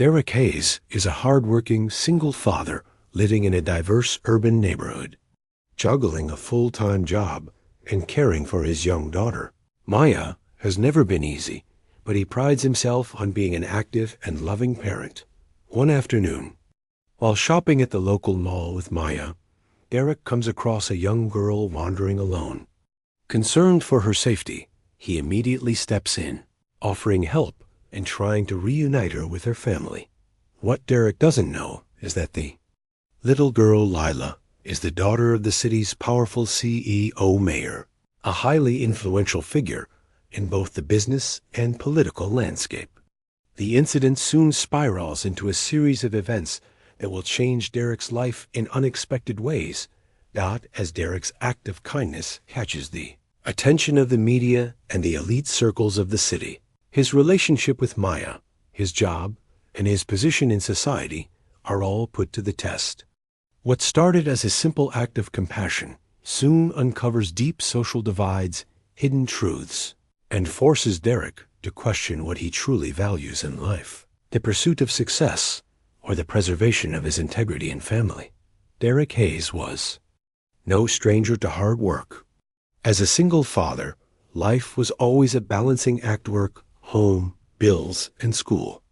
Derek Hayes is a hard-working single father living in a diverse urban neighborhood, juggling a full-time job and caring for his young daughter. Maya has never been easy, but he prides himself on being an active and loving parent. One afternoon, while shopping at the local mall with Maya, Derek comes across a young girl wandering alone. Concerned for her safety, he immediately steps in, offering help and trying to reunite her with her family. What Derek doesn't know is that the little girl, Lila, is the daughter of the city's powerful CEO mayor, a highly influential figure in both the business and political landscape. The incident soon spirals into a series of events that will change Derek's life in unexpected ways, as Derek's act of kindness catches the attention of the media and the elite circles of the city. His relationship with Maya, his job, and his position in society are all put to the test. What started as a simple act of compassion soon uncovers deep social divides, hidden truths, and forces Derek to question what he truly values in life: the pursuit of success or the preservation of his integrity and family. Derek Hayes was no stranger to hard work. As a single father, life was always a balancing act: work, home, bills, and school.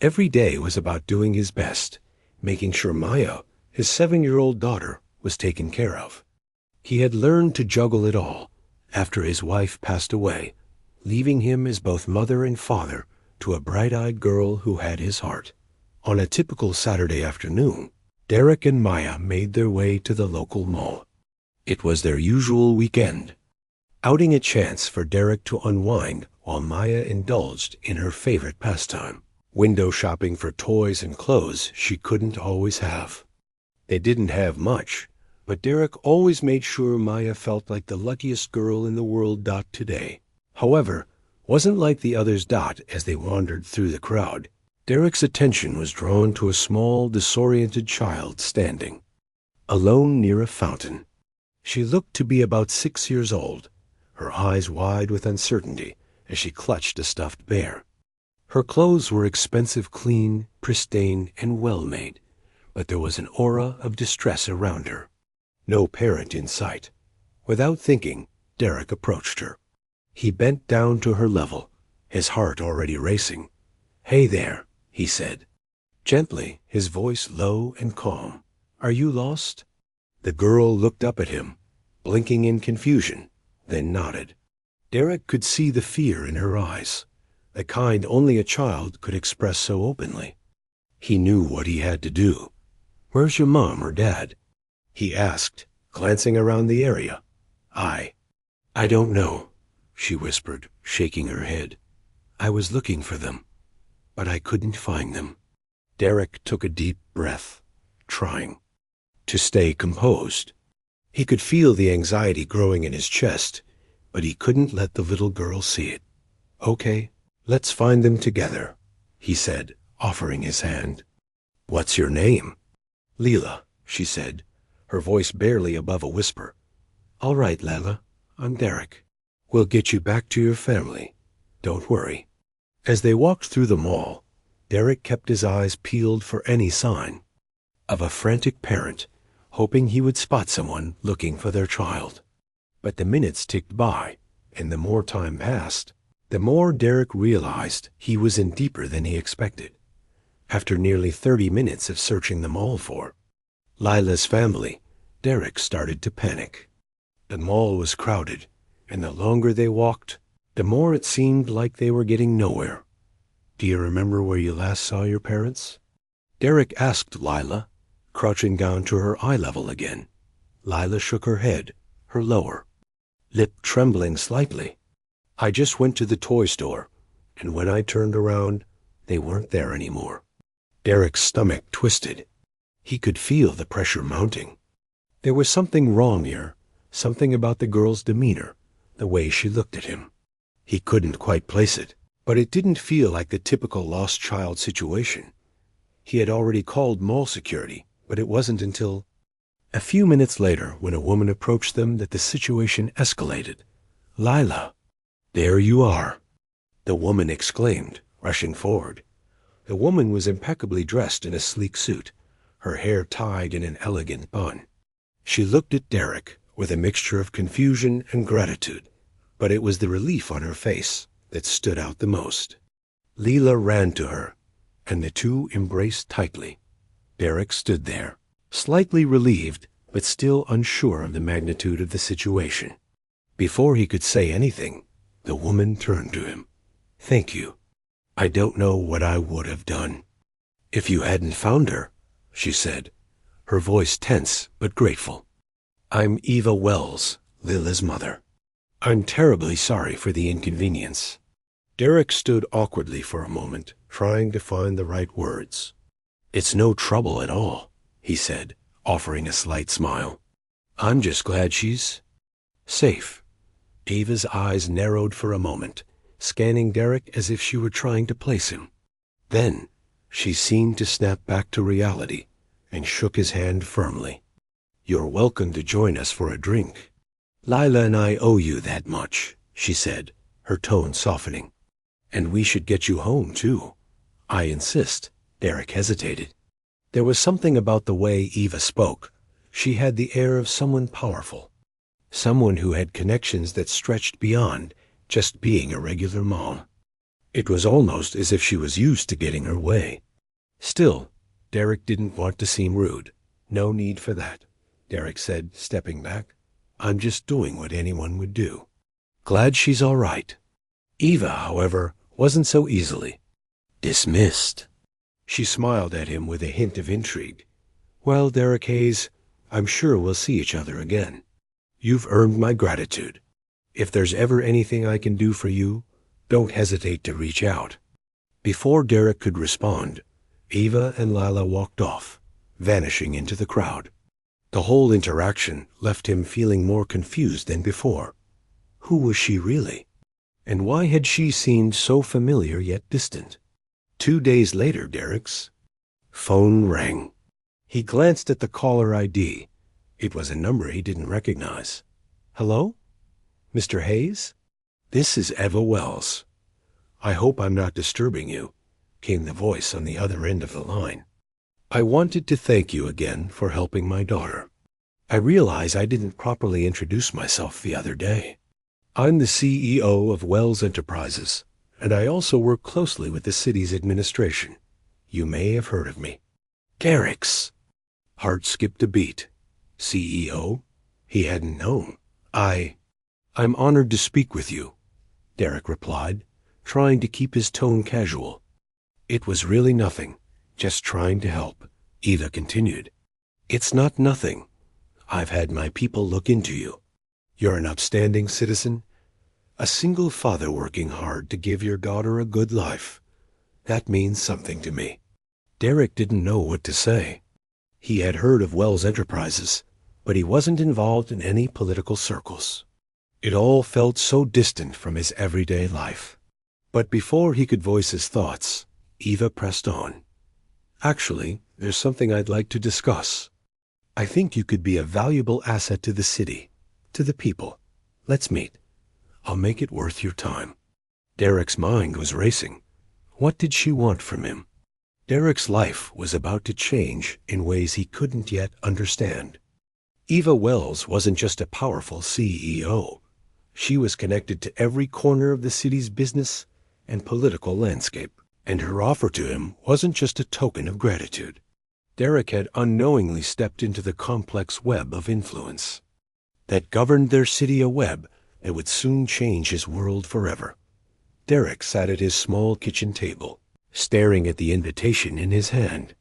Every day was about doing his best, making sure Maya, his 7-year-old daughter, was taken care of. He had learned to juggle it all after his wife passed away, leaving him as both mother and father to a bright-eyed girl who had his heart. On a typical Saturday afternoon, Derek and Maya made their way to the local mall. It was their usual weekend, outing a chance for Derek to unwind while Maya indulged in her favorite pastime: window shopping for toys and clothes she couldn't always have. They didn't have much, but Derek always made sure Maya felt like the luckiest girl in the world. Today, however, wasn't like the others. As they wandered through the crowd, Derek's attention was drawn to a small, disoriented child standing alone near a fountain. She looked to be about 6 years old, her eyes wide with uncertainty as she clutched a stuffed bear. Her clothes were expensive, clean, pristine, and well-made, but there was an aura of distress around her. No parent in sight. Without thinking, Derek approached her. He bent down to her level, his heart already racing. "Hey there," he said, gently, his voice low and calm. "Are you lost?" The girl looked up at him, blinking in confusion, then nodded. Derek could see the fear in her eyes, the kind only a child could express so openly. He knew what he had to do. "Where's your mom or dad?" he asked, glancing around the area. I don't know," she whispered, shaking her head. "I was looking for them, but I couldn't find them." Derek took a deep breath, trying to stay composed. He could feel the anxiety growing in his chest, but he couldn't let the little girl see it. "Okay, let's find them together," he said, offering his hand. "What's your name?" "Lila," she said, her voice barely above a whisper. "All right, Lila, I'm Derek. We'll get you back to your family. Don't worry." As they walked through the mall, Derek kept his eyes peeled for any sign of a frantic parent, hoping he would spot someone looking for their child. But the minutes ticked by, and the more time passed, the more Derek realized he was in deeper than he expected. After nearly 30 minutes of searching the mall for Lila's family, Derek started to panic. The mall was crowded, and the longer they walked, the more it seemed like they were getting nowhere. "Do you remember where you last saw your parents?" Derek asked Lila, crouching down to her eye level again. Lila shook her head, her lower lip trembling slightly. "I just went to the toy store, and when I turned around, they weren't there anymore." Derek's stomach twisted. He could feel the pressure mounting. There was something wrong here, something about the girl's demeanor, the way she looked at him. He couldn't quite place it, but it didn't feel like the typical lost child situation. He had already called mall security, but it wasn't until a few minutes later, when a woman approached them, that the situation escalated. "Lila, there you are," the woman exclaimed, rushing forward. The woman was impeccably dressed in a sleek suit, her hair tied in an elegant bun. She looked at Derek with a mixture of confusion and gratitude, but it was the relief on her face that stood out the most. Leela ran to her, and the two embraced tightly. Derek stood there, slightly relieved, but still unsure of the magnitude of the situation. Before he could say anything, the woman turned to him. "Thank you. I don't know what I would have done if you hadn't found her," she said, her voice tense but grateful. "I'm Eva Wells, Lila's mother. I'm terribly sorry for the inconvenience." Derek stood awkwardly for a moment, trying to find the right words. "It's no trouble at all," he said, offering a slight smile. "I'm just glad she's safe." Eva's eyes narrowed for a moment, scanning Derek as if she were trying to place him. Then she seemed to snap back to reality and shook his hand firmly. "You're welcome to join us for a drink. Lila and I owe you that much," she said, her tone softening. "And we should get you home, too." "I insist." Derek hesitated. There was something about the way Eva spoke. She had the air of someone powerful, someone who had connections that stretched beyond just being a regular mom. It was almost as if she was used to getting her way. Still, Derek didn't want to seem rude. "No need for that," Derek said, stepping back. "I'm just doing what anyone would do. Glad she's all right." Eva, however, wasn't so easily dismissed. She smiled at him with a hint of intrigue. "Well, Derek Hayes, I'm sure we'll see each other again. You've earned my gratitude. If there's ever anything I can do for you, don't hesitate to reach out." Before Derek could respond, Eva and Lila walked off, vanishing into the crowd. The whole interaction left him feeling more confused than before. Who was she really? And why had she seemed so familiar yet distant? 2 days later, Derek's phone rang. He glanced at the caller ID. It was a number he didn't recognize. "Hello? Mr. Hayes? This is Eva Wells. I hope I'm not disturbing you," came the voice on the other end of the line. "I wanted to thank you again for helping my daughter. I realize I didn't properly introduce myself the other day. I'm the CEO of Wells Enterprises, and I also work closely with the city's administration. You may have heard of me." Derek's heart skipped a beat. CEO? He hadn't known. I'm honored to speak with you," Derek replied, trying to keep his tone casual. "It was really nothing, just trying to help," Eva continued. "It's not nothing. I've had my people look into you. You're an upstanding citizen, a single father working hard to give your daughter a good life. That means something to me." Derek didn't know what to say. He had heard of Wells Enterprises, but he wasn't involved in any political circles. It all felt so distant from his everyday life. But before he could voice his thoughts, Eva pressed on. "Actually, there's something I'd like to discuss. I think you could be a valuable asset to the city, to the people. Let's meet. I'll make it worth your time." Derek's mind was racing. What did she want from him? Derek's life was about to change in ways he couldn't yet understand. Eva Wells wasn't just a powerful CEO. She was connected to every corner of the city's business and political landscape, and her offer to him wasn't just a token of gratitude. Derek had unknowingly stepped into the complex web of influence that governed their city, a web that would soon change his world forever. Derek sat at his small kitchen table, staring at the invitation in his hand.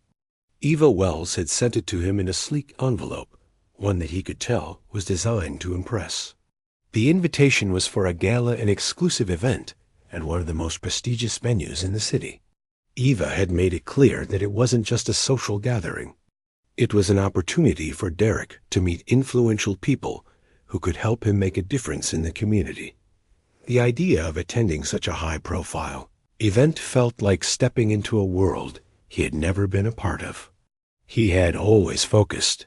Eva Wells had sent it to him in a sleek envelope, one that he could tell was designed to impress. The invitation was for a gala and exclusive event at one of the most prestigious venues in the city. Eva had made it clear that it wasn't just a social gathering. It was an opportunity for Derek to meet influential people who could help him make a difference in the community. The idea of attending such a high-profile event felt like stepping into a world he had never been a part of. He had always focused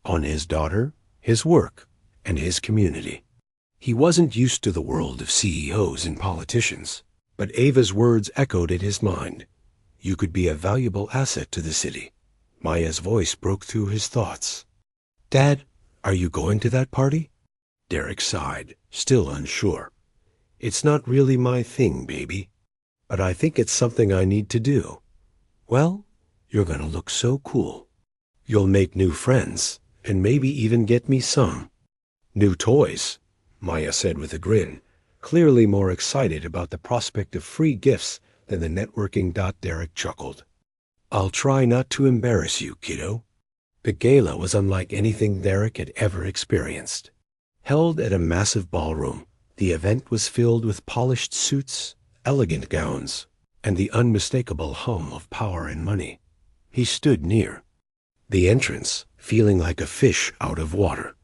on his daughter, his work, and his community. He wasn't used to the world of CEOs and politicians, but Ava's words echoed in his mind. You could be a valuable asset to the city. Maya's voice broke through his thoughts. Dad, are you going to that party? Derek sighed, still unsure. It's not really my thing, baby. But I think it's something I need to do. Well, you're going to look so cool. You'll make new friends, and maybe even get me some. New toys, Maya said with a grin, clearly more excited about the prospect of free gifts than the networking. Derek chuckled. I'll try not to embarrass you, kiddo. The gala was unlike anything Derek had ever experienced. Held at a massive ballroom, the event was filled with polished suits, elegant gowns, and the unmistakable hum of power and money. He stood near the entrance, feeling like a fish out of water.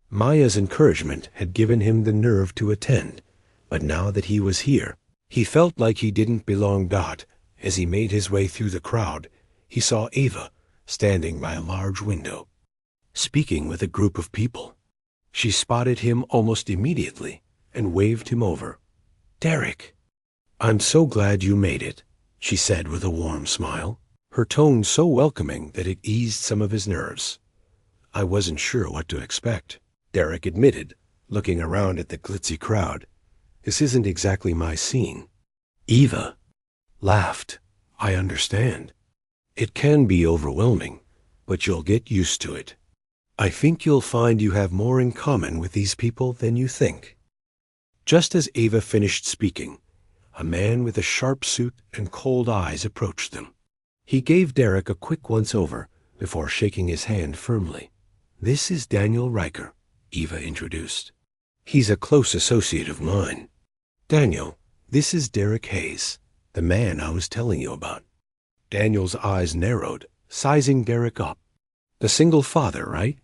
Maya's encouragement had given him the nerve to attend, but now that he was here, he felt like he didn't belong. As he made his way through the crowd, he saw Ava standing by a large window, speaking with a group of people. She spotted him almost immediately and waved him over. Derek, I'm so glad you made it, she said with a warm smile, her tone so welcoming that it eased some of his nerves. I wasn't sure what to expect, Derek admitted, looking around at the glitzy crowd. This isn't exactly my scene. Eva laughed. I understand. It can be overwhelming, but you'll get used to it. I think you'll find you have more in common with these people than you think. Just as Ava finished speaking, a man with a sharp suit and cold eyes approached them. He gave Derek a quick once-over before shaking his hand firmly. This is Daniel Riker, Eva introduced. He's a close associate of mine. Daniel, this is Derek Hayes, the man I was telling you about. Daniel's eyes narrowed, sizing Derek up. The single father, right?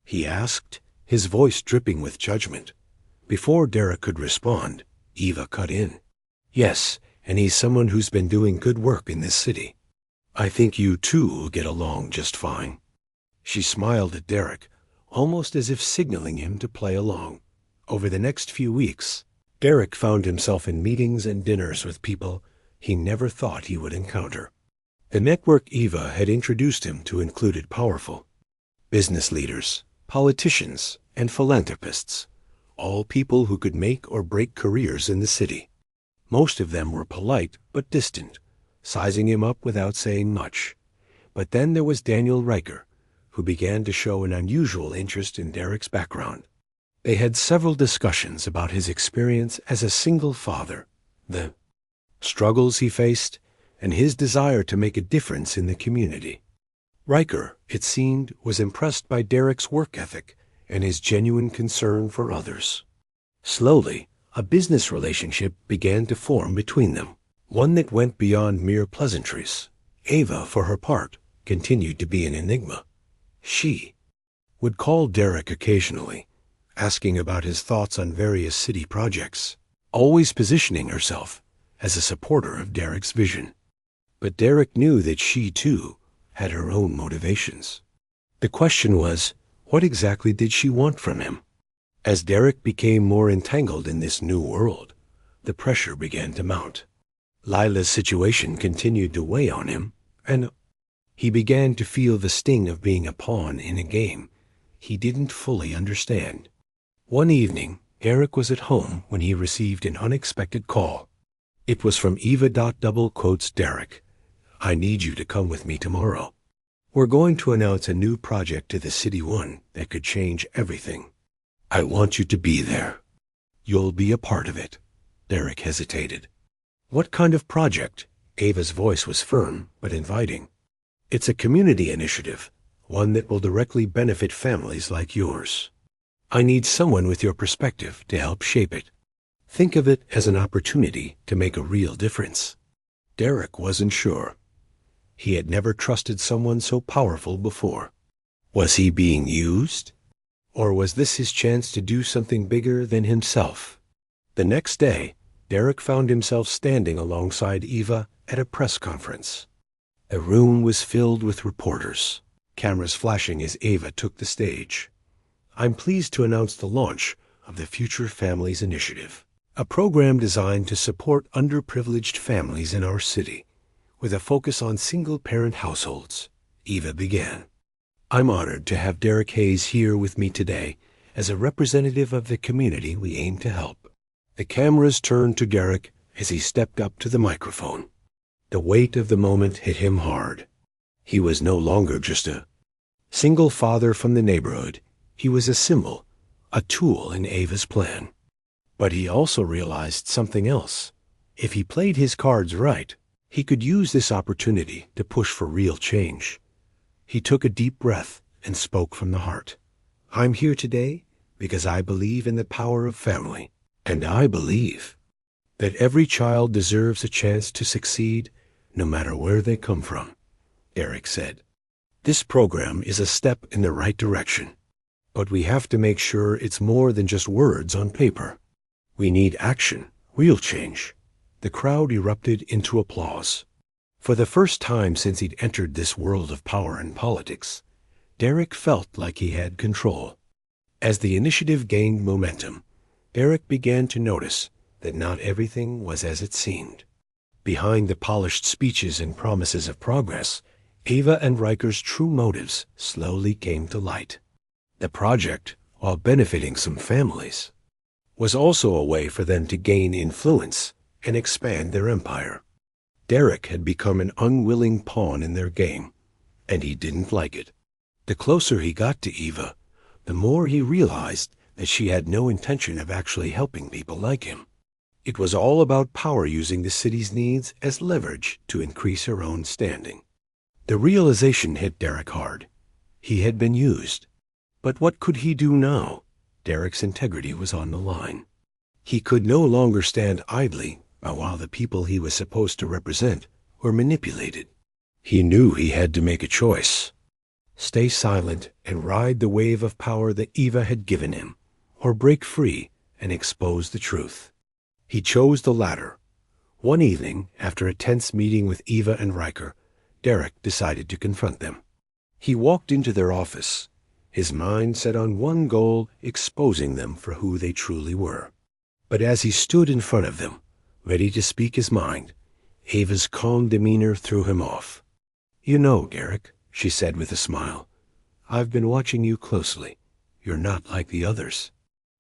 He asked, his voice dripping with judgment. Before Derek could respond, Eva cut in. Yes, and he's someone who's been doing good work in this city. I think you two will get along just fine. She smiled at Derek, almost as if signaling him to play along. Over the next few weeks, Derek found himself in meetings and dinners with people he never thought he would encounter. The network Eva had introduced him to included powerful business leaders, politicians, and philanthropists, all people who could make or break careers in the city. Most of them were polite but distant, sizing him up without saying much. But then there was Daniel Riker, who began to show an unusual interest in Derek's background. They had several discussions about his experience as a single father, the struggles he faced, and his desire to make a difference in the community. Riker, it seemed, was impressed by Derek's work ethic and his genuine concern for others. Slowly, a business relationship began to form between them, one that went beyond mere pleasantries. Ava, for her part, continued to be an enigma. She would call Derek occasionally, asking about his thoughts on various city projects, always positioning herself as a supporter of Derek's vision. But Derek knew that she, too, had her own motivations. The question was, what exactly did she want from him? As Derek became more entangled in this new world, the pressure began to mount. Lila's situation continued to weigh on him, and he began to feel the sting of being a pawn in a game he didn't fully understand. One evening, Derek was at home when he received an unexpected call. It was from Eva. Derek, I need you to come with me tomorrow. We're going to announce a new project to the City One that could change everything. I want you to be there. You'll be a part of it. Derek hesitated. What kind of project? Ava's voice was firm but inviting. It's a community initiative, one that will directly benefit families like yours. I need someone with your perspective to help shape it. Think of it as an opportunity to make a real difference. Derek wasn't sure. He had never trusted someone so powerful before. Was he being used? Or was this his chance to do something bigger than himself? The next day, Derek found himself standing alongside Eva at a press conference. The room was filled with reporters, cameras flashing as Ava took the stage. I'm pleased to announce the launch of the Future Families Initiative, a program designed to support underprivileged families in our city. with a focus on single-parent households. Eva began. I'm honored to have Derek Hayes here with me today as a representative of the community we aim to help. The cameras turned to Derek as he stepped up to the microphone. The weight of the moment hit him hard. He was no longer just a single father from the neighborhood. He was a symbol, a tool in Eva's plan. But he also realized something else. If he played his cards right, he could use this opportunity to push for real change. He took a deep breath and spoke from the heart. I'm here today because I believe in the power of family, and I believe that every child deserves a chance to succeed no matter where they come from, Derek said. This program is a step in the right direction, but we have to make sure it's more than just words on paper. We need action, real change. The crowd erupted into applause. For the first time since he'd entered this world of power and politics, Derek felt like he had control. As the initiative gained momentum, Derek began to notice that not everything was as it seemed. Behind the polished speeches and promises of progress, Eva and Riker's true motives slowly came to light. The project, while benefiting some families, was also a way for them to gain influence and expand their empire. Derek had become an unwilling pawn in their game, and he didn't like it. The closer he got to Eva, the more he realized that she had no intention of actually helping people like him. It was all about power, using the city's needs as leverage to increase her own standing. The realization hit Derek hard. He had been used. But what could he do now? Derek's integrity was on the line. He could no longer stand idly while the people he was supposed to represent were manipulated. He knew he had to make a choice. Stay silent and ride the wave of power that Eva had given him, or break free and expose the truth. He chose the latter. One evening, after a tense meeting with Eva and Riker, Derek decided to confront them. He walked into their office, his mind set on one goal: exposing them for who they truly were. But as he stood in front of them, ready to speak his mind, Eva's calm demeanor threw him off. You know, Derek, she said with a smile, I've been watching you closely. You're not like the others.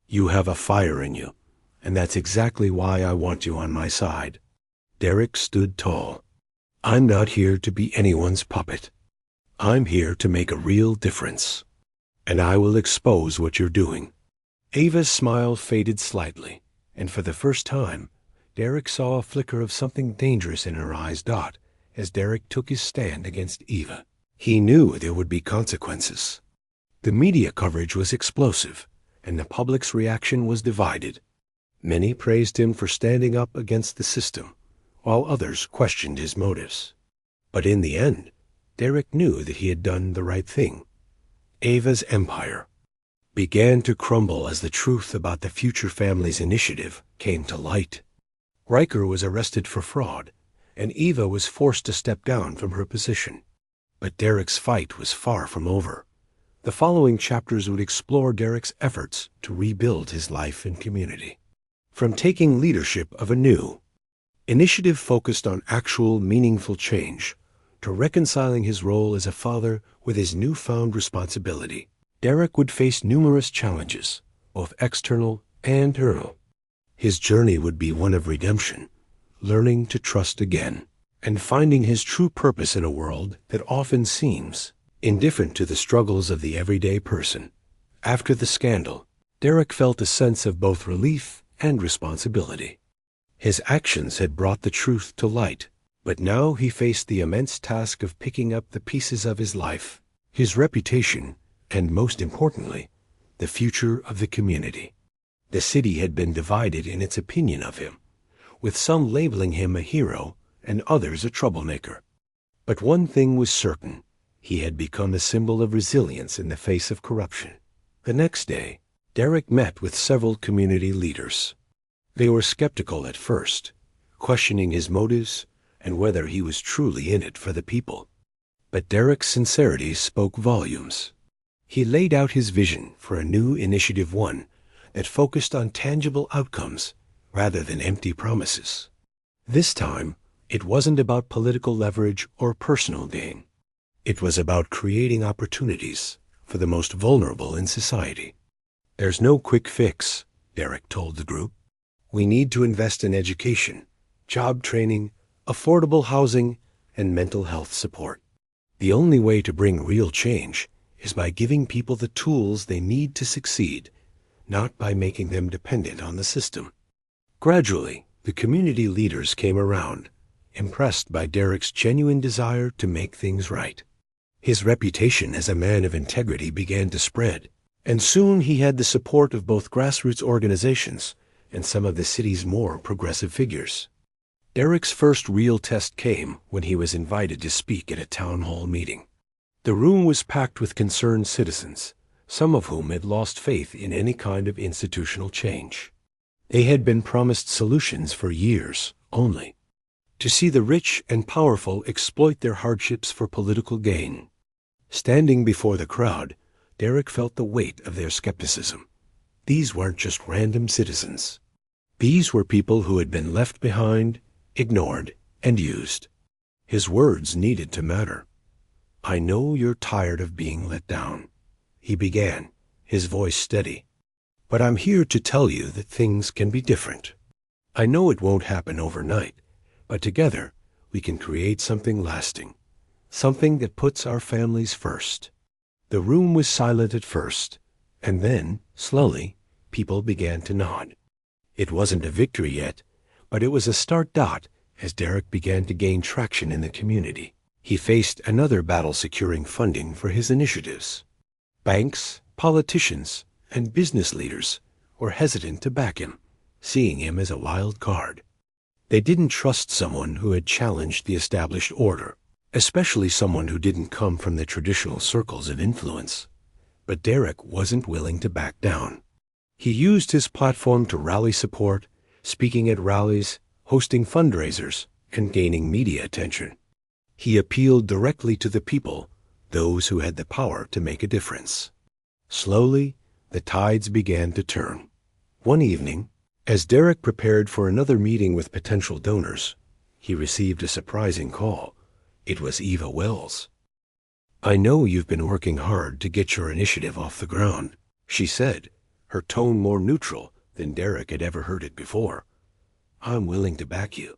You have a fire in you, and that's exactly why I want you on my side. Derek stood tall. I'm not here to be anyone's puppet. I'm here to make a real difference, and I will expose what you're doing. Eva's smile faded slightly, and for the first time, Derek saw a flicker of something dangerous in her eyes dot as Derek took his stand against Eva. He knew there would be consequences. The media coverage was explosive, and the public's reaction was divided. Many praised him for standing up against the system, while others questioned his motives. But in the end, Derek knew that he had done the right thing. Eva's empire began to crumble as the truth about the Future Families Initiative came to light. Riker was arrested for fraud, and Eva was forced to step down from her position. But Derek's fight was far from over. The following chapters would explore Derek's efforts to rebuild his life and community. From taking leadership of a new initiative focused on actual, meaningful change, to reconciling his role as a father with his newfound responsibility, Derek would face numerous challenges, both external and internal. His journey would be one of redemption, learning to trust again, and finding his true purpose in a world that often seems indifferent to the struggles of the everyday person. After the scandal, Derek felt a sense of both relief and responsibility. His actions had brought the truth to light, but now he faced the immense task of picking up the pieces of his life, his reputation, and most importantly, the future of the community. The city had been divided in its opinion of him, with some labeling him a hero and others a troublemaker. But one thing was certain: he had become a symbol of resilience in the face of corruption. The next day, Derek met with several community leaders. They were skeptical at first, questioning his motives and whether he was truly in it for the people. But Derek's sincerity spoke volumes. He laid out his vision for a new Initiative One that focused on tangible outcomes rather than empty promises. This time, It wasn't about political leverage or personal gain. It was about creating opportunities for the most vulnerable in society. There's no quick fix, Derek told the group. We need to invest in education, job training, affordable housing, and mental health support. The only way to bring real change is by giving people the tools they need to succeed, not by making them dependent on the system. Gradually, the community leaders came around, impressed by Derek's genuine desire to make things right. His reputation as a man of integrity began to spread, and soon he had the support of both grassroots organizations and some of the city's more progressive figures. Derek's first real test came when he was invited to speak at a town hall meeting. The room was packed with concerned citizens, some of whom had lost faith in any kind of institutional change. They had been promised solutions for years only to see the rich and powerful exploit their hardships for political gain. Standing before the crowd, Derek felt the weight of their skepticism. These weren't just random citizens. These were people who had been left behind, ignored, and used. His words needed to matter. I know you're tired of being let down, he began, his voice steady. But I'm here to tell you that things can be different. I know it won't happen overnight, but together we can create something lasting, something that puts our families first. The room was silent at first, and then, slowly, people began to nod. It wasn't a victory yet, but it was a start dot as Derek began to gain traction in the community. He faced another battle securing funding for his initiatives. Banks, politicians, and business leaders were hesitant to back him, seeing him as a wild card. They didn't trust someone who had challenged the established order, especially someone who didn't come from the traditional circles of influence. But Derek wasn't willing to back down. He used his platform to rally support, speaking at rallies, hosting fundraisers, and gaining media attention. He appealed directly to the people, those who had the power to make a difference. Slowly, the tides began to turn. One evening, as Derek prepared for another meeting with potential donors, he received a surprising call. It was Eva Wells. I know you've been working hard to get your initiative off the ground, she said, her tone more neutral than Derek had ever heard it before. I'm willing to back you.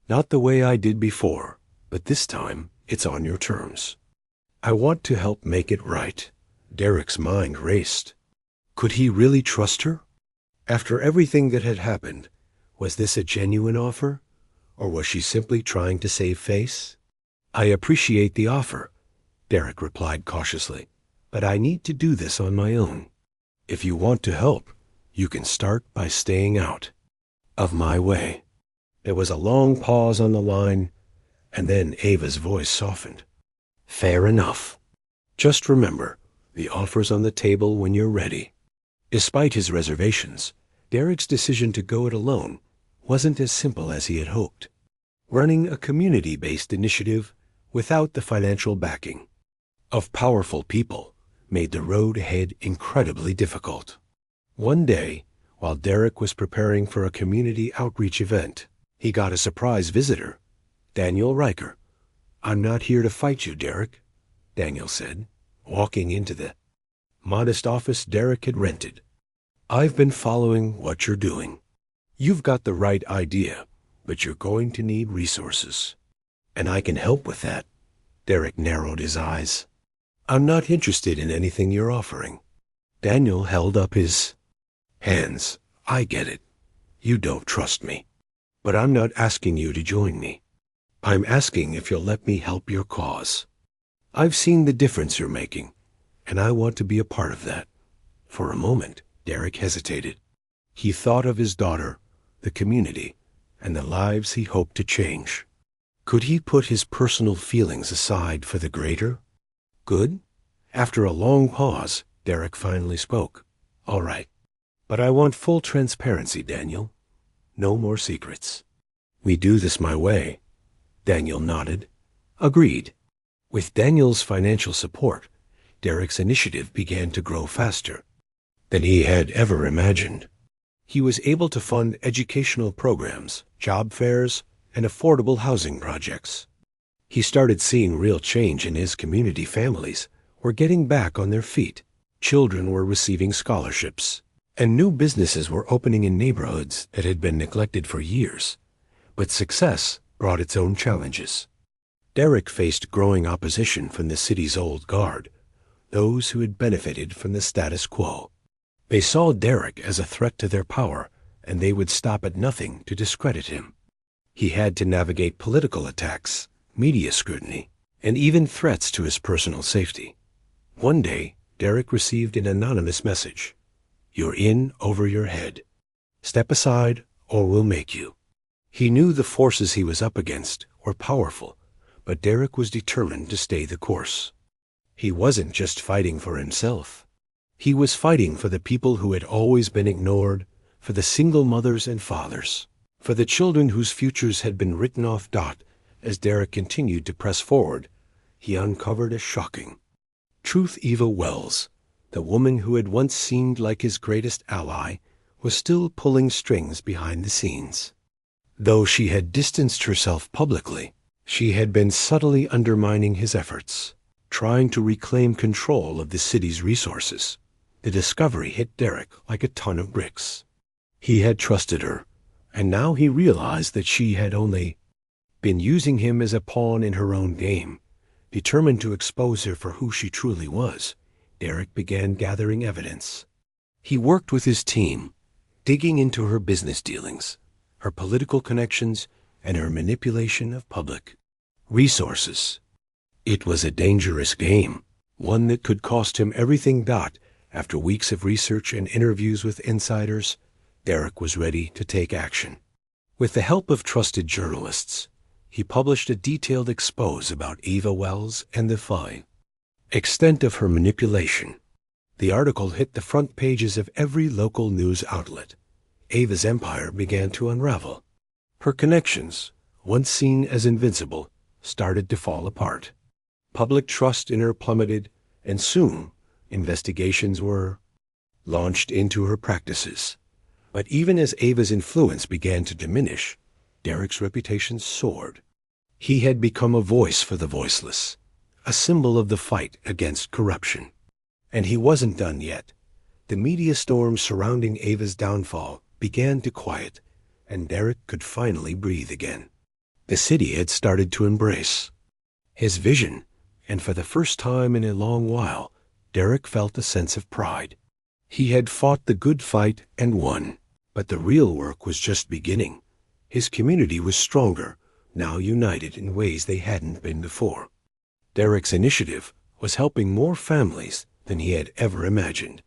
Not the way I did before, but this time it's on your terms. I want to help make it right. Derek's mind raced. Could he really trust her? After everything that had happened, was this a genuine offer, or was she simply trying to save face? I appreciate the offer, Derek replied cautiously, but I need to do this on my own. If you want to help, you can start by staying out of my way. There was a long pause on the line, and then Ava's voice softened. Fair enough. Just remember, the offer's on the table when you're ready. Despite his reservations, Derek's decision to go it alone wasn't as simple as he had hoped. Running a community-based initiative without the financial backing of powerful people made the road ahead incredibly difficult. One day, while Derek was preparing for a community outreach event, he got a surprise visitor, Daniel Riker. I'm not here to fight you, Derek, Daniel said, walking into the modest office Derek had rented. I've been following what you're doing. You've got the right idea, but you're going to need resources. And I can help with that. Derek narrowed his eyes. I'm not interested in anything you're offering. Daniel held up his hands. I get it. You don't trust me. But I'm not asking you to join me. I'm asking if you'll let me help your cause. I've seen the difference you're making, and I want to be a part of that. For a moment, Derek hesitated. He thought of his daughter, the community, and the lives he hoped to change. Could he put his personal feelings aside for the greater good? After a long pause, Derek finally spoke. All right. But I want full transparency, Daniel. No more secrets. We do this my way. Daniel nodded. Agreed. With Daniel's financial support, Derek's initiative began to grow faster than he had ever imagined. He was able to fund educational programs, job fairs, and affordable housing projects. He started seeing real change in his community. Families were getting back on their feet, children were receiving scholarships, and new businesses were opening in neighborhoods that had been neglected for years. But success brought its own challenges. Derek faced growing opposition from the city's old guard, those who had benefited from the status quo. They saw Derek as a threat to their power, and they would stop at nothing to discredit him. He had to navigate political attacks, media scrutiny, and even threats to his personal safety. One day, Derek received an anonymous message. "You're in over your head. Step aside or we'll make you." He knew the forces he was up against were powerful, but Derek was determined to stay the course. He wasn't just fighting for himself. He was fighting for the people who had always been ignored, for the single mothers and fathers, for the children whose futures had been written off. As Derek continued to press forward, he uncovered a shocking truth. Eva Wells, the woman who had once seemed like his greatest ally, was still pulling strings behind the scenes. Though she had distanced herself publicly, she had been subtly undermining his efforts, trying to reclaim control of the city's resources. The discovery hit Derek like a ton of bricks. He had trusted her, and now he realized that she had only been using him as a pawn in her own game. Determined to expose her for who she truly was, Derek began gathering evidence. He worked with his team, digging into her business dealings, her political connections, and her manipulation of public resources. It was a dangerous game, one that could cost him everything. After weeks of research and interviews with insiders, Derek was ready to take action. With the help of trusted journalists, he published a detailed expose about Eva Wells and the full extent of her manipulation. The article hit the front pages of every local news outlet. Eva's empire began to unravel. Her connections, once seen as invincible, started to fall apart. Public trust in her plummeted, and soon investigations were launched into her practices. But even as Eva's influence began to diminish, Derek's reputation soared. He had become a voice for the voiceless, a symbol of the fight against corruption. And he wasn't done yet. The media storm surrounding Eva's downfall began to quiet, and Derek could finally breathe again. The city had started to embrace his vision, and for the first time in a long while, Derek felt a sense of pride. He had fought the good fight and won, but the real work was just beginning. His community was stronger, now united in ways they hadn't been before. Derek's initiative was helping more families than he had ever imagined.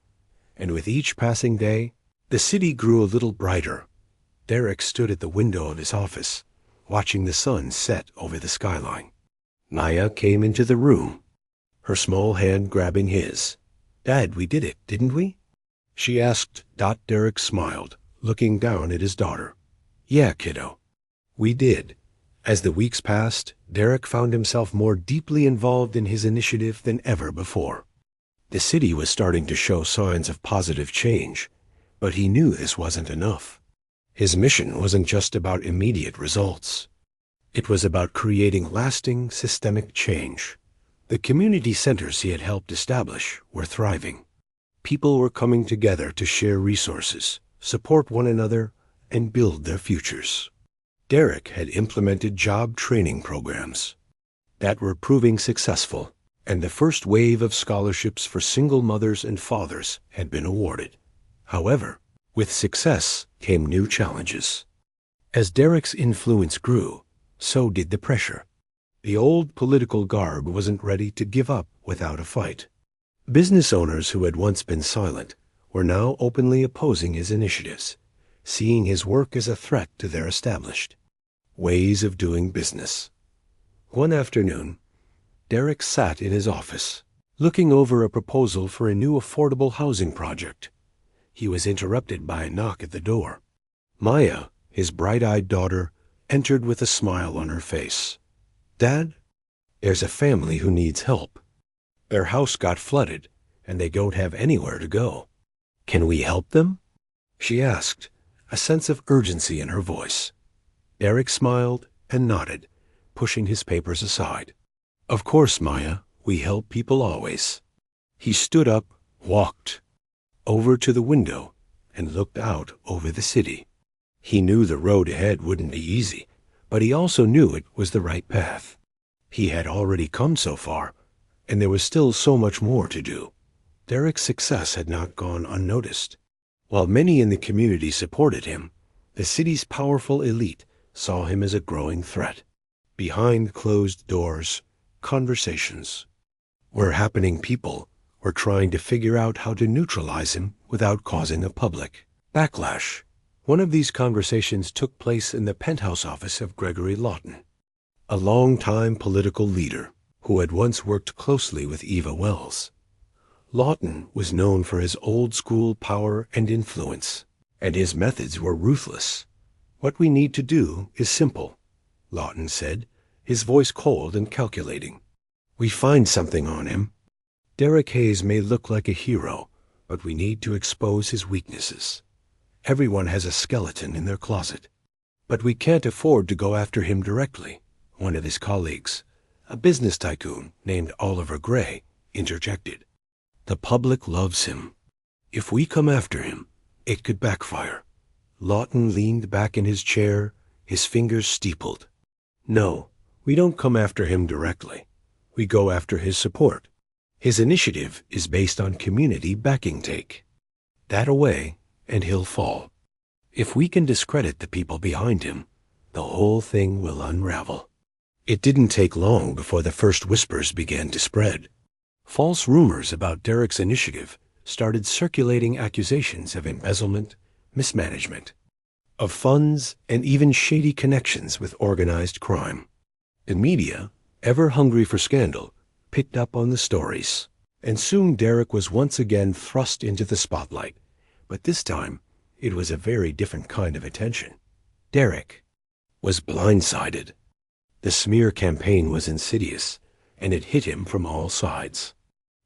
And with each passing day, the city grew a little brighter. Derek stood at the window of his office, watching the sun set over the skyline. Maya came into the room, her small hand grabbing his. "Dad, we did it, didn't we?" she asked. Derek smiled, looking down at his daughter. "Yeah, kiddo. We did." As the weeks passed, Derek found himself more deeply involved in his initiative than ever before. The city was starting to show signs of positive change, but he knew this wasn't enough. His mission wasn't just about immediate results. It was about creating lasting, systemic change. The community centers he had helped establish were thriving. People were coming together to share resources, support one another, and build their futures. Derek had implemented job training programs that were proving successful, and the first wave of scholarships for single mothers and fathers had been awarded. However, with success came new challenges. As Derek's influence grew, so did the pressure. The old political guard wasn't ready to give up without a fight. Business owners who had once been silent were now openly opposing his initiatives, seeing his work as a threat to their established ways of doing business. One afternoon, Derek sat in his office, looking over a proposal for a new affordable housing project. He was interrupted by a knock at the door. Maya, his bright-eyed daughter, entered with a smile on her face. "Dad, there's a family who needs help. Their house got flooded, and they don't have anywhere to go. Can we help them?" she asked, a sense of urgency in her voice. Derek smiled and nodded, pushing his papers aside. "Of course, Maya, we help people always." He stood up, walked over to the window, and looked out over the city. He knew the road ahead wouldn't be easy, but he also knew it was the right path. He had already come so far, and there was still so much more to do. Derek's success had not gone unnoticed. While many in the community supported him, the city's powerful elite saw him as a growing threat. Behind closed doors, conversations were happening. People were trying to figure out how to neutralize him without causing a public backlash. One of these conversations took place in the penthouse office of Gregory Lawton, a long-time political leader who had once worked closely with Eva Wells. Lawton was known for his old-school power and influence, and his methods were ruthless. "What we need to do is simple," Lawton said, his voice cold and calculating. "We find something on him. Derek Hayes may look like a hero, but we need to expose his weaknesses. Everyone has a skeleton in their closet. But we can't afford to go after him directly," one of his colleagues, a business tycoon named Oliver Gray, interjected. "The public loves him. If we come after him, it could backfire." Lawton leaned back in his chair, his fingers steepled. "No, we don't come after him directly. We go after his support. His initiative is based on community backing. Take that away, and he'll fall. If we can discredit the people behind him, the whole thing will unravel." It didn't take long before the first whispers began to spread. False rumors about Derek's initiative started circulating, accusations of embezzlement, mismanagement of funds, and even shady connections with organized crime. The media, ever hungry for scandal, picked up on the stories, and soon Derek was once again thrust into the spotlight. But this time, it was a very different kind of attention. Derek was blindsided. The smear campaign was insidious, and it hit him from all sides.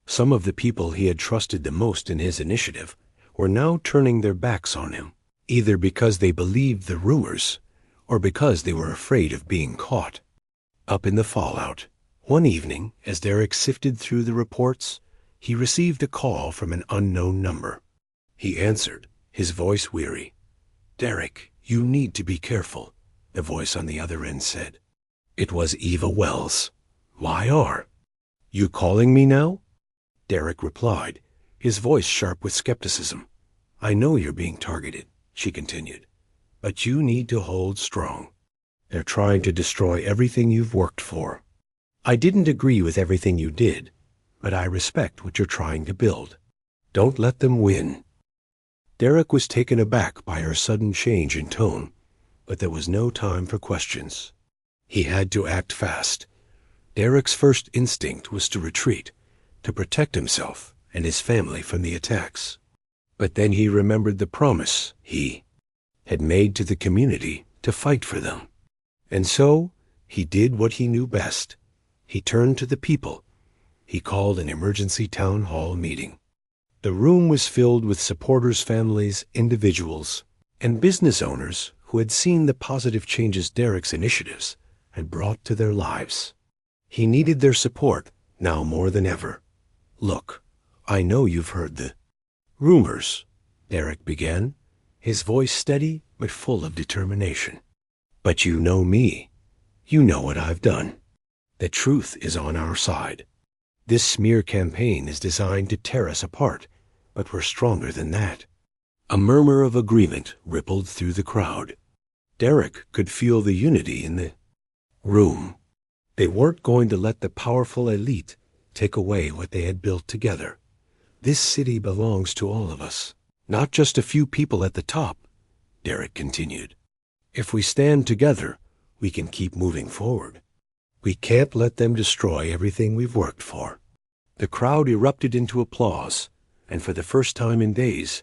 Some of the people he had trusted the most in his initiative were now turning their backs on him, either because they believed the rumors or because they were afraid of being caught. Up in the fallout, one evening, as Derek sifted through the reports, he received a call from an unknown number. He answered, his voice weary. "Derek, you need to be careful," the voice on the other end said. It was Eva Wells. "Why are you calling me now?" Derek replied, his voice sharp with skepticism. "I know you're being targeted," she continued, "but you need to hold strong. They're trying to destroy everything you've worked for. I didn't agree with everything you did, but I respect what you're trying to build. Don't let them win." Derek was taken aback by her sudden change in tone, but there was no time for questions. He had to act fast. Derek's first instinct was to retreat, to protect himself and his family from the attacks. But then he remembered the promise he had made to the community to fight for them. And so he did what he knew best. He turned to the people. He called an emergency town hall meeting. The room was filled with supporters, families, individuals, and business owners who had seen the positive changes Derek's initiatives had brought to their lives. He needed their support now more than ever. "Look, I know you've heard the rumors," Derek began, his voice steady but full of determination. "But you know me. You know what I've done. The truth is on our side. This smear campaign is designed to tear us apart, but we're stronger than that." A murmur of agreement rippled through the crowd. Derek could feel the unity in the room. They weren't going to let the powerful elite take away what they had built together. "This city belongs to all of us, not just a few people at the top," Derek continued. "If we stand together, we can keep moving forward. We can't let them destroy everything we've worked for." The crowd erupted into applause, and for the first time in days,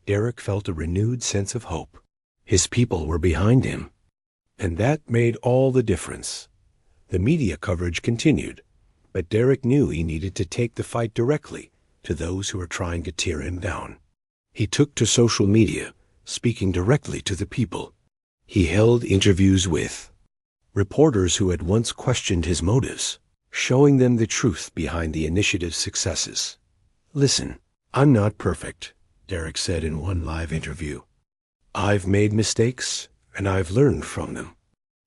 Derek felt a renewed sense of hope. His people were behind him, and that made all the difference. The media coverage continued, but Derek knew he needed to take the fight directly to those who were trying to tear him down. He took to social media, speaking directly to the people. He held interviews with Reporters who had once questioned his motives, showing them the truth behind the initiative's successes. "Listen, I'm not perfect," Derek said in one live interview. "I've made mistakes, and I've learned from them.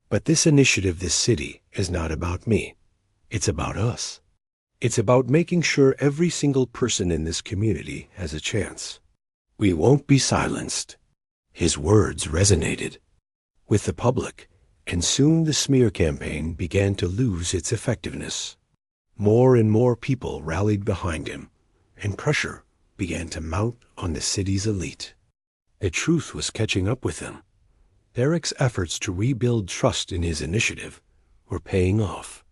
But this initiative, this city, is not about me. It's about us. It's about making sure every single person in this community has a chance. We won't be silenced." His words resonated with the public, and soon the smear campaign began to lose its effectiveness. More and more people rallied behind him, and pressure began to mount on the city's elite. The truth was catching up with them. Derek's efforts to rebuild trust in his initiative were paying off.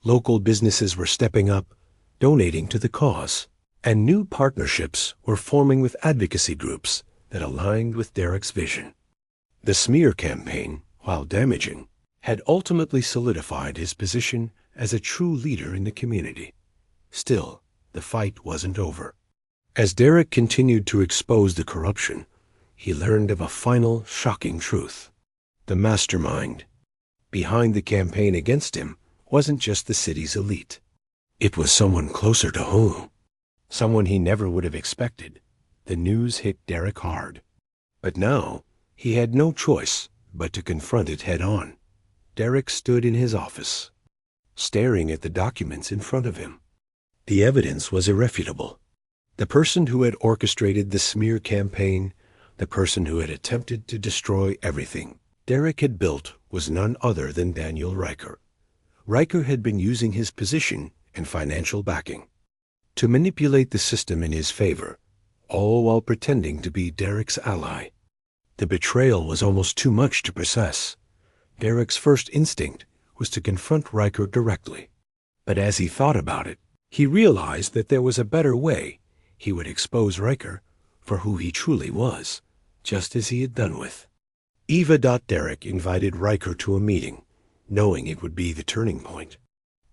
Local businesses were stepping up, donating to the cause, and new partnerships were forming with advocacy groups that aligned with Derek's vision. The smear campaign, while damaging, had ultimately solidified his position as a true leader in the community. Still, the fight wasn't over. As Derek continued to expose the corruption, he learned of a final, shocking truth. The mastermind behind the campaign against him wasn't just the city's elite. It was someone closer to home, someone he never would have expected. The news hit Derek hard. But now, he had no choice but to confront it head-on. Derek stood in his office, staring at the documents in front of him. The evidence was irrefutable. The person who had orchestrated the smear campaign, the person who had attempted to destroy everything Derek had built, was none other than Daniel Riker. Riker had been using his position and financial backing to manipulate the system in his favor, all while pretending to be Derek's ally. The betrayal was almost too much to process. Derek's first instinct was to confront Riker directly. But as he thought about it, he realized that there was a better way. He would expose Riker for who he truly was, just as he had done with Eva. Derek invited Riker to a meeting, knowing it would be the turning point.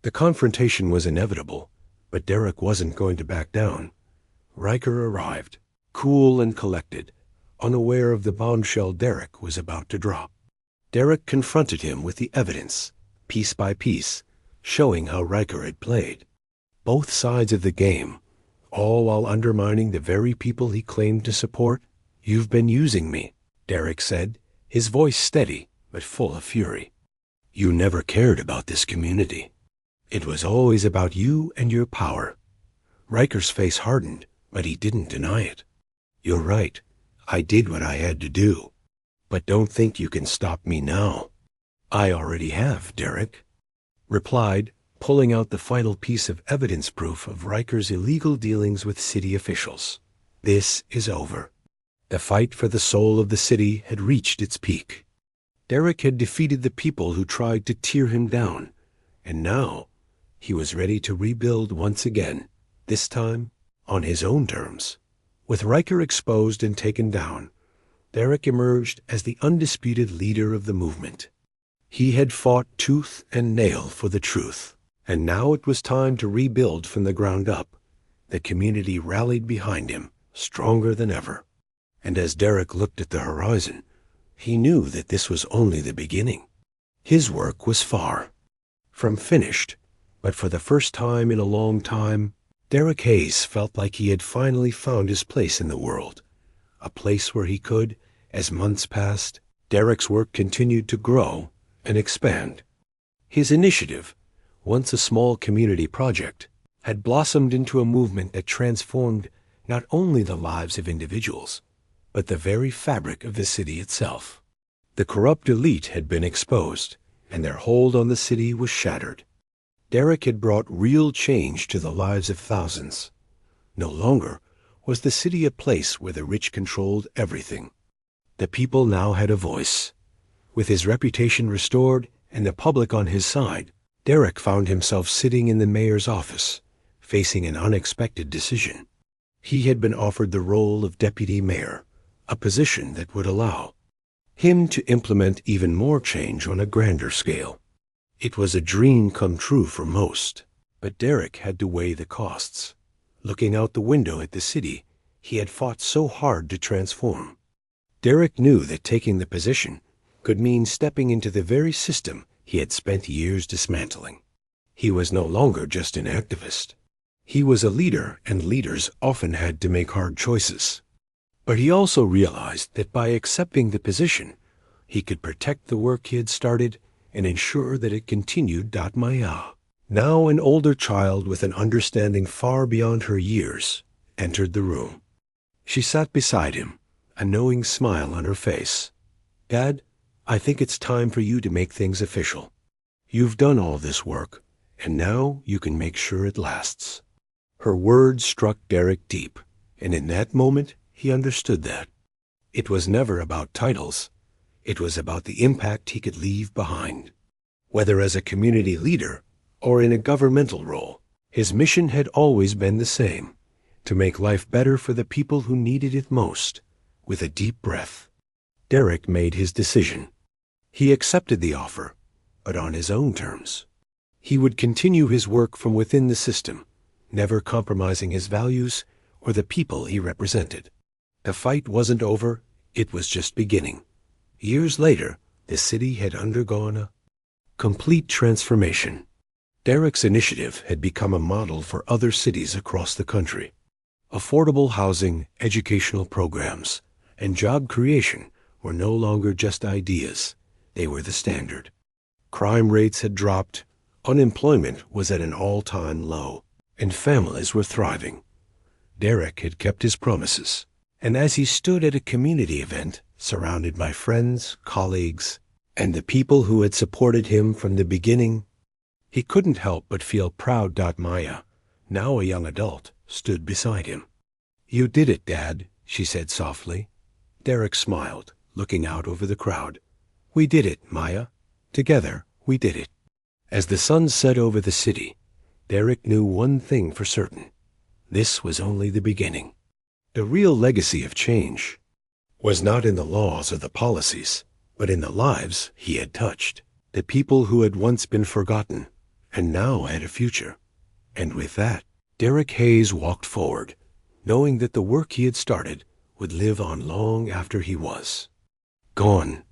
The confrontation was inevitable, but Derek wasn't going to back down. Riker arrived, cool and collected, unaware of the bombshell Derek was about to drop. Derek confronted him with the evidence, piece by piece, showing how Riker had played both sides of the game, all while undermining the very people he claimed to support. "You've been using me," Derek said, his voice steady but full of fury. "You never cared about this community. It was always about you and your power." Riker's face hardened, but he didn't deny it. "You're right. I did what I had to do. But don't think you can stop me now." "I already have," Derek replied, pulling out the final piece of evidence proof of Riker's illegal dealings with city officials. "This is over." The fight for the soul of the city had reached its peak. Derek had defeated the people who tried to tear him down, and now he was ready to rebuild once again, this time on his own terms. With Riker exposed and taken down, Derek emerged as the undisputed leader of the movement. He had fought tooth and nail for the truth, and now it was time to rebuild from the ground up. The community rallied behind him, stronger than ever. And as Derek looked at the horizon, he knew that this was only the beginning. His work was far from finished, but for the first time in a long time, Derek Hayes felt like he had finally found his place in the world, a place where he could, as months passed, Derek's work continued to grow and expand. His initiative, once a small community project, had blossomed into a movement that transformed not only the lives of individuals, but the very fabric of the city itself. The corrupt elite had been exposed, and their hold on the city was shattered. Derek had brought real change to the lives of thousands. No longer was the city a place where the rich controlled everything. The people now had a voice. With his reputation restored and the public on his side, Derek found himself sitting in the mayor's office, facing an unexpected decision. He had been offered the role of deputy mayor, a position that would allow him to implement even more change on a grander scale. It was a dream come true for most, but Derek had to weigh the costs. Looking out the window at the city he had fought so hard to transform, Derek knew that taking the position could mean stepping into the very system he had spent years dismantling. He was no longer just an activist. He was a leader, and leaders often had to make hard choices. But he also realized that by accepting the position, he could protect the work he had started and ensure that it continued. Maya, now an older child with an understanding far beyond her years, entered the room. She sat beside him, a knowing smile on her face. "Dad, I think it's time for you to make things official. You've done all this work, and now you can make sure it lasts." Her words struck Derek deep, and in that moment he understood that. It was never about titles. It was about the impact he could leave behind. Whether as a community leader or in a governmental role, his mission had always been the same: to make life better for the people who needed it most. With a deep breath, Derek made his decision. He accepted the offer, but on his own terms. He would continue his work from within the system, never compromising his values or the people he represented. The fight wasn't over, it was just beginning. Years later, the city had undergone a complete transformation. Derek's initiative had become a model for other cities across the country. Affordable housing, educational programs, and job creation were no longer just ideas. They were the standard. Crime rates had dropped, unemployment was at an all-time low, and families were thriving. Derek had kept his promises, and as he stood at a community event, surrounded by friends, colleagues, and the people who had supported him from the beginning, he couldn't help but feel proud. Maya, now a young adult, stood beside him. "You did it, Dad," she said softly. Derek smiled, looking out over the crowd. "We did it, Maya. Together, we did it." As the sun set over the city, Derek knew one thing for certain. This was only the beginning. The real legacy of change was not in the laws or the policies, but in the lives he had touched, the people who had once been forgotten and now had a future. And with that, Derek Hayes walked forward, knowing that the work he had started would live on long after he was gone.